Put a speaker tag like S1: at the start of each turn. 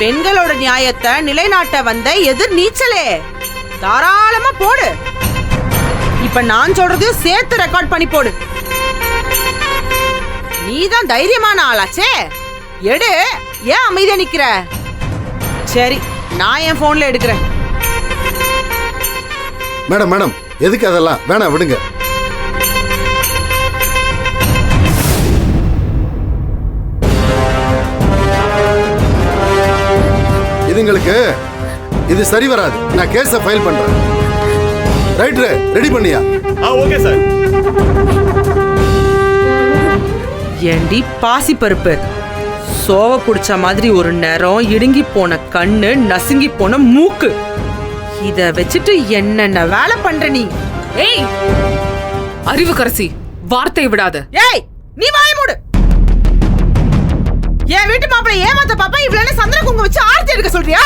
S1: பெண்களோட நியாயத்தை நிலைநாட்ட வந்த எதிர் நீச்சலே தாராளமா போடு. இப்ப நான் சொல்றதையும் சேர்த்து ரெக்கார்ட் பண்ணி போடு. நீதான் தைரியமான ஆளாச்சே, எடு. ஏன் அமைதியா நிக்கிற? சரி, நான் என் போன்ல எடுக்கிறேன்.
S2: மேடம் மேடம், எதுக்கு அதெல்லாம் வேணாம், விடுங்க. இதுங்களுக்கு இது சரி வராது. நான் கேஸை ஃபைல் பண்றேன். ரைட்ரு, ரெடி பண்ணியா?
S3: Okay sir.
S1: ஏண்டி பாசி பருப்பு, சோவ புடிச்ச மாதிரி ஒரு நேரம், இடுங்கி போன கண்ணு, நசுங்கி போன மூக்கு, இத வச்சுட்டு என்னென்ன வேலை பண்ற நீ?
S4: ஏய், அறிவுக்கரசி, வார்த்தை விடாத.
S1: ஏய், நீ வாய மூடு. என் வீட்டு மாப்பிள்ளை ஏமாத்த பாப்பா இவ்வளவு சந்திர குங்குமம் வச்சு ஆர்த்தி எடுக்க சொல்றியா?